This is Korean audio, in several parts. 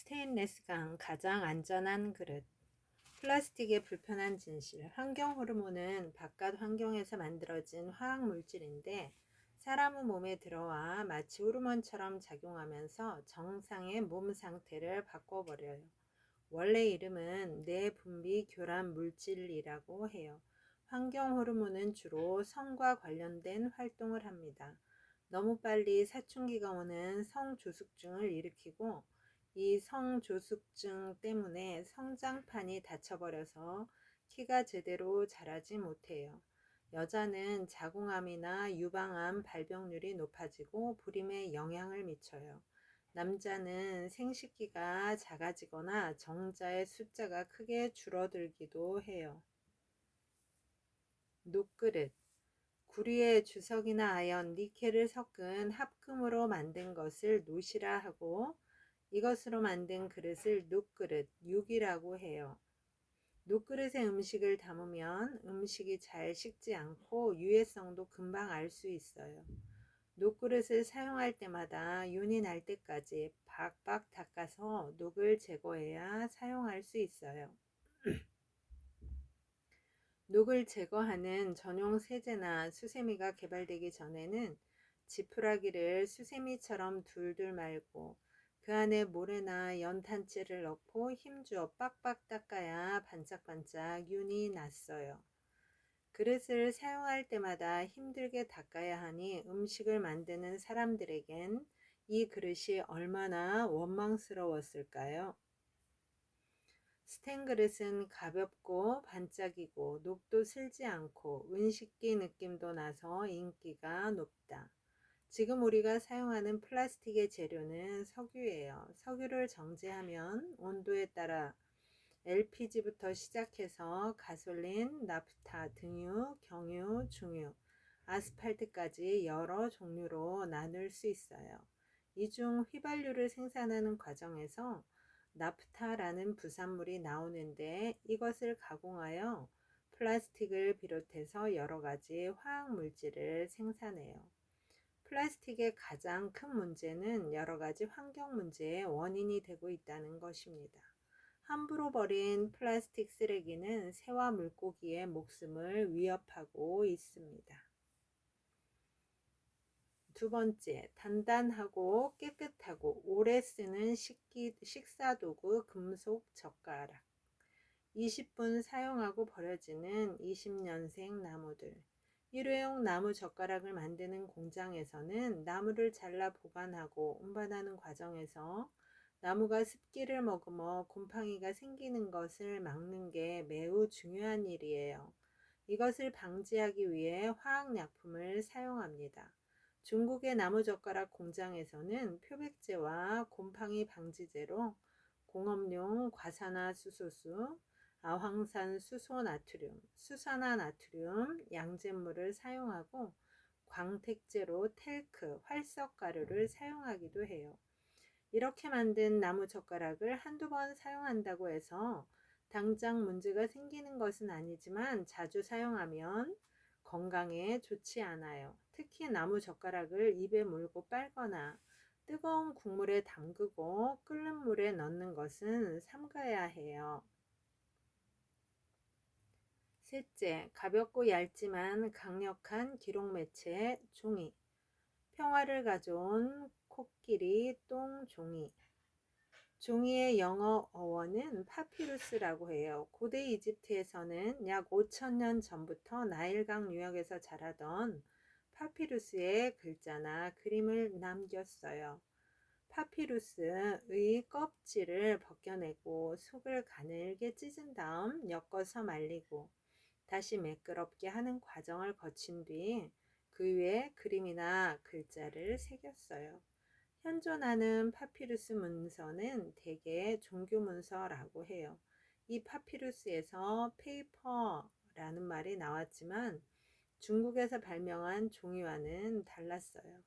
스테인레스강 가장 안전한 그릇. 플라스틱의 불편한 진실. 환경 호르몬은 바깥 환경에서 만들어진 화학 물질인데 사람의 몸에 들어와 마치 호르몬처럼 작용하면서 정상의 몸 상태를 바꿔버려요. 원래 이름은 내분비 교란 물질이라고 해요. 환경 호르몬은 주로 성과 관련된 활동을 합니다. 너무 빨리 사춘기가 오는 성조숙증을 일으키고 이 성조숙증 때문에 성장판이 닫혀버려서 키가 제대로 자라지 못해요. 여자는 자궁암이나 유방암 발병률이 높아지고 불임에 영향을 미쳐요. 남자는 생식기가 작아지거나 정자의 숫자가 크게 줄어들기도 해요. 녹그릇. 구리에 주석이나 아연, 니켈을 섞은 합금으로 만든 것을 노시라 하고 이것으로 만든 그릇을 녹그릇, 육이라고 해요. 녹그릇에 음식을 담으면 음식이 잘 식지 않고 유해성도 금방 알 수 있어요. 녹그릇을 사용할 때마다 윤이 날 때까지 박박 닦아서 녹을 제거해야 사용할 수 있어요. 녹을 제거하는 전용 세제나 수세미가 개발되기 전에는 지푸라기를 수세미처럼 둘둘 말고 그 안에 모래나 연탄재를 넣고 힘주어 빡빡 닦아야 반짝반짝 윤이 났어요. 그릇을 사용할 때마다 힘들게 닦아야 하니 음식을 만드는 사람들에겐 이 그릇이 얼마나 원망스러웠을까요? 스텐 그릇은 가볍고 반짝이고 녹도 슬지 않고 은식기 느낌도 나서 인기가 높다. 지금 우리가 사용하는 플라스틱의 재료는 석유예요. 석유를 정제하면 온도에 따라 LPG부터 시작해서 가솔린, 나프타, 등유, 경유, 중유, 아스팔트까지 여러 종류로 나눌 수 있어요. 이 중 휘발유를 생산하는 과정에서 나프타라는 부산물이 나오는데 이것을 가공하여 플라스틱을 비롯해서 여러 가지 화학 물질을 생산해요. 플라스틱의 가장 큰 문제는 여러 가지 환경 문제의 원인이 되고 있다는 것입니다. 함부로 버린 플라스틱 쓰레기는 새와 물고기의 목숨을 위협하고 있습니다. 두 번째, 단단하고 깨끗하고 오래 쓰는 식사도구 금속 젓가락. 20분 사용하고 버려지는 20년생 나무들. 일회용 나무 젓가락을 만드는 공장에서는 나무를 잘라 보관하고 운반하는 과정에서 나무가 습기를 머금어 곰팡이가 생기는 것을 막는 게 매우 중요한 일이에요. 이것을 방지하기 위해 화학약품을 사용합니다. 중국의 나무젓가락 공장에서는 표백제와 곰팡이 방지제로 공업용 과산화수소수, 아황산수소나트륨, 수산화나트륨, 양잿물을 사용하고 광택제로 텔크, 활석가루를 사용하기도 해요. 이렇게 만든 나무젓가락을 한두 번 사용한다고 해서 당장 문제가 생기는 것은 아니지만 자주 사용하면 건강에 좋지 않아요. 특히 나무젓가락을 입에 물고 빨거나 뜨거운 국물에 담그고 끓는 물에 넣는 것은 삼가야 해요. 셋째, 가볍고 얇지만 강력한 기록매체 종이. 평화를 가져온 코끼리 똥 종이. 종이의 영어 어원은 파피루스라고 해요. 고대 이집트에서는 약 5,000년 전부터 나일강 유역에서 자라던 파피루스의 글자나 그림을 남겼어요. 파피루스의 껍질을 벗겨내고 속을 가늘게 찢은 다음 엮어서 말리고 다시 매끄럽게 하는 과정을 거친 뒤 그 위에 그림이나 글자를 새겼어요. 현존하는 파피루스 문서는 대개 종교 문서라고 해요. 이 파피루스에서 페이퍼라는 말이 나왔지만 중국에서 발명한 종이와는 달랐어요.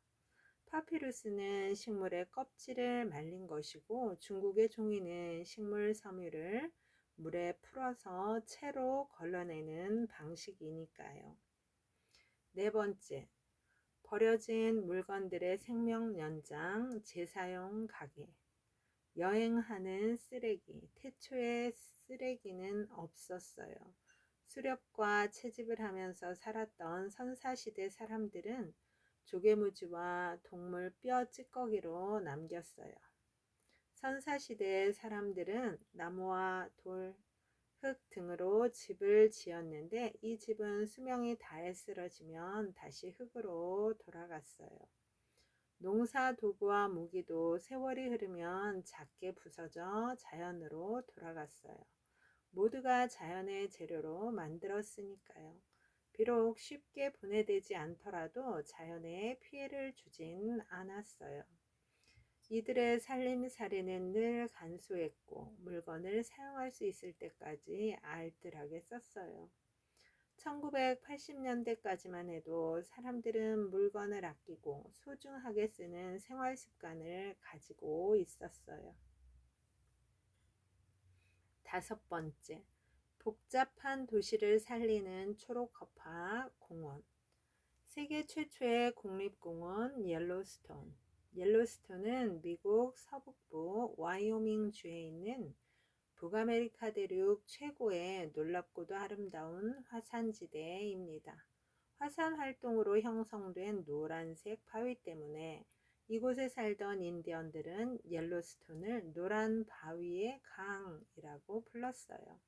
파피루스는 식물의 껍질을 말린 것이고 중국의 종이는 식물 섬유를 물에 풀어서 채로 걸러내는 방식이니까요. 네 번째, 버려진 물건들의 생명 연장, 재사용 가게. 여행하는 쓰레기. 태초에 쓰레기는 없었어요. 수렵과 채집을 하면서 살았던 선사시대 사람들은 조개무지와 동물 뼈 찌꺼기로 남겼어요. 선사시대 사람들은 나무와 돌, 흙 등으로 집을 지었는데 이 집은 수명이 다해 쓰러지면 다시 흙으로 돌아갔어요. 농사 도구와 무기도 세월이 흐르면 작게 부서져 자연으로 돌아갔어요. 모두가 자연의 재료로 만들었으니까요. 비록 쉽게 분해되지 않더라도 자연에 피해를 주진 않았어요. 이들의 살림살이는 늘 간소했고 물건을 사용할 수 있을 때까지 알뜰하게 썼어요. 1980년대까지만 해도 사람들은 물건을 아끼고 소중하게 쓰는 생활 습관을 가지고 있었어요. 5번째, 복잡한 도시를 살리는 초록허파 공원. 세계 최초의 국립공원 옐로스톤. 옐로스톤은 미국 서북부 와이오밍주에 있는 북아메리카 대륙 최고의 놀랍고도 아름다운 화산지대입니다. 화산 활동으로 형성된 노란색 바위 때문에 이곳에 살던 인디언들은 옐로스톤을 노란 바위의 강이라고 불렀어요.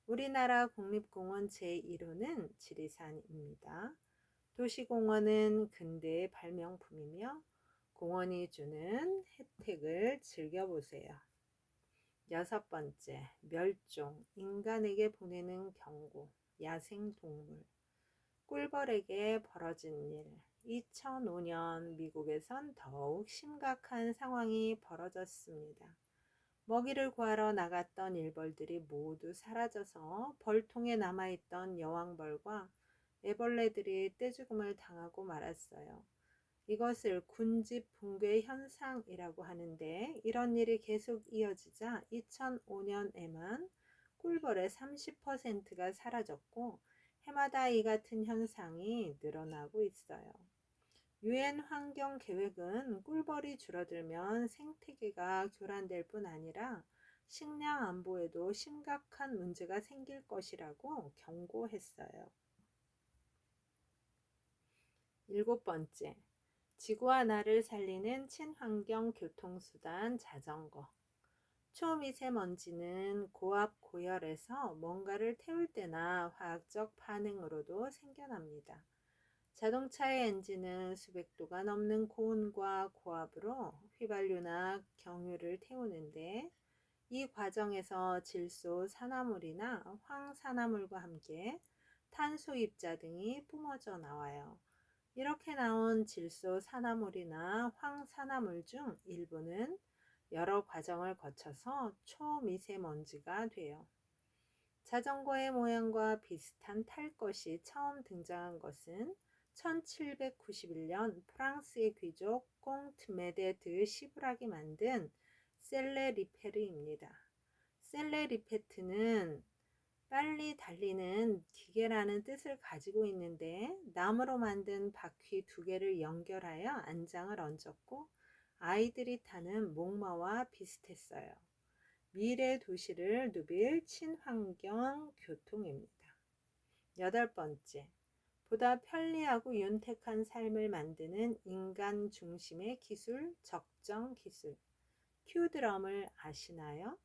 우리나라 국립공원 제1호는 지리산입니다. 도시공원은 근대의 발명품이며 공원이 주는 혜택을 즐겨보세요. 6번째, 멸종, 인간에게 보내는 경고, 야생동물. 꿀벌에게 벌어진 일. 2005년 미국에선 더욱 심각한 상황이 벌어졌습니다. 먹이를 구하러 나갔던 일벌들이 모두 사라져서 벌통에 남아있던 여왕벌과 애벌레들이 떼죽음을 당하고 말았어요. 이것을 군집 붕괴 현상이라고 하는데 이런 일이 계속 이어지자 2005년에만 꿀벌의 30%가 사라졌고 해마다 이 같은 현상이 늘어나고 있어요. 유엔 환경 계획은 꿀벌이 줄어들면 생태계가 교란될 뿐 아니라 식량 안보에도 심각한 문제가 생길 것이라고 경고했어요. 7번째, 지구와 나를 살리는 친환경 교통수단 자전거. 초미세먼지는 고압 고열에서 뭔가를 태울 때나 화학적 반응으로도 생겨납니다. 자동차의 엔진은 수백 도가 넘는 고온과 고압으로 휘발유나 경유를 태우는데 이 과정에서 질소 산화물이나 황산화물과 함께 탄소 입자 등이 뿜어져 나와요. 이렇게 나온 질소 산화물이나 황산화물 중 일부는 여러 과정을 거쳐서 초미세먼지가 돼요. 자전거의 모양과 비슷한 탈 것이 처음 등장한 것은 1791년 프랑스의 귀족 꽁트 메데 드 시브락이 만든 셀레리페르입니다. 셀레리페트는 빨리 달리는 기계라는 뜻을 가지고 있는데 나무로 만든 바퀴 2개를 연결하여 안장을 얹었고 아이들이 타는 목마와 비슷했어요. 미래 도시를 누빌 친환경 교통입니다. 8번째, 보다 편리하고 윤택한 삶을 만드는 인간 중심의 기술, 적정 기술. 큐드럼을 아시나요?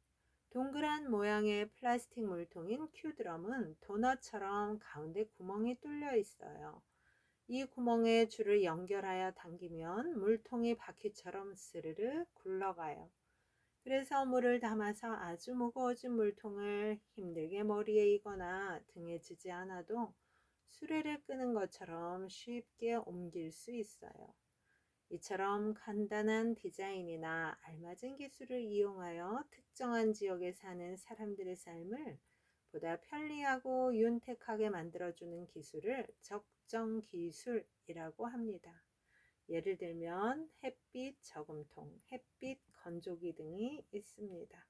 동그란 모양의 플라스틱 물통인 큐드럼은 도넛처럼 가운데 구멍이 뚫려 있어요. 이 구멍에 줄을 연결하여 당기면 물통이 바퀴처럼 스르르 굴러가요. 그래서 물을 담아서 아주 무거워진 물통을 힘들게 머리에 이거나 등에 지지 않아도 수레를 끄는 것처럼 쉽게 옮길 수 있어요. 이처럼 간단한 디자인이나 알맞은 기술을 이용하여 특정한 지역에 사는 사람들의 삶을 보다 편리하고 윤택하게 만들어주는 기술을 적정 기술이라고 합니다. 예를 들면 햇빛 저금통, 햇빛 건조기 등이 있습니다.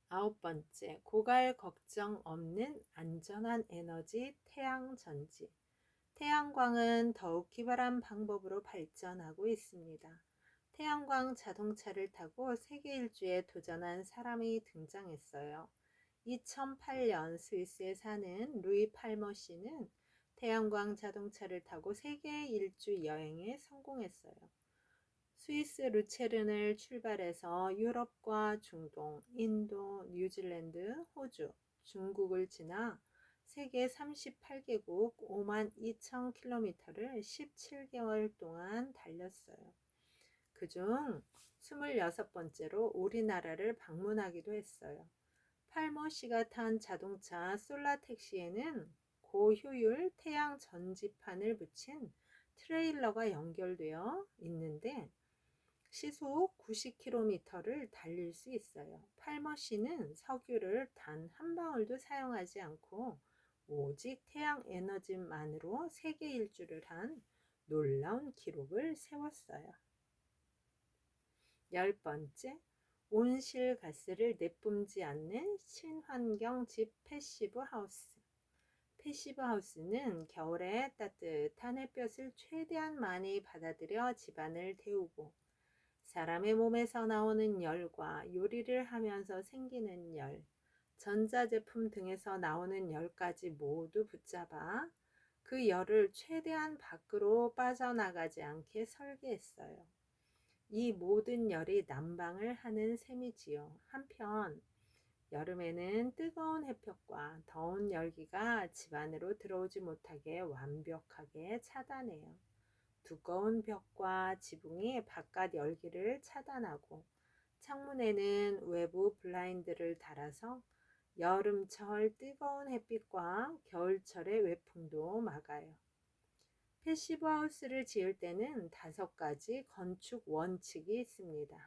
9번째, 고갈 걱정 없는 안전한 에너지 태양전지. 태양광은 더욱 기발한 방법으로 발전하고 있습니다. 태양광 자동차를 타고 세계 일주에 도전한 사람이 등장했어요. 2008년 스위스에 사는 루이 팔머 씨는 태양광 자동차를 타고 세계 일주 여행에 성공했어요. 스위스 루체른을 출발해서 유럽과 중동, 인도, 뉴질랜드, 호주, 중국을 지나 세계 38개국 5만 2천 킬로미터를 17개월 동안 달렸어요. 그중 26번째로 우리나라를 방문하기도 했어요. 팔머 씨가 탄 자동차 솔라택시에는 고효율 태양 전지판을 붙인 트레일러가 연결되어 있는데 시속 90km를 달릴 수 있어요. 팔머 씨는 석유를 단 한 방울도 사용하지 않고 오직 태양 에너지만으로 세계 일주를 한 놀라운 기록을 세웠어요. 10번째, 온실가스를 내뿜지 않는 친환경 집 패시브 하우스. 패시브 하우스는 겨울에 따뜻한 햇볕을 최대한 많이 받아들여 집안을 데우고 사람의 몸에서 나오는 열과 요리를 하면서 생기는 열, 전자제품 등에서 나오는 열까지 모두 붙잡아 그 열을 최대한 밖으로 빠져나가지 않게 설계했어요. 이 모든 열이 난방을 하는 셈이지요. 한편 여름에는 뜨거운 햇볕과 더운 열기가 집 안으로 들어오지 못하게 완벽하게 차단해요. 두꺼운 벽과 지붕이 바깥 열기를 차단하고 창문에는 외부 블라인드를 달아서 여름철 뜨거운 햇빛과 겨울철의 외풍도 막아요. 패시브 하우스를 지을 때는 5가지 건축 원칙이 있습니다.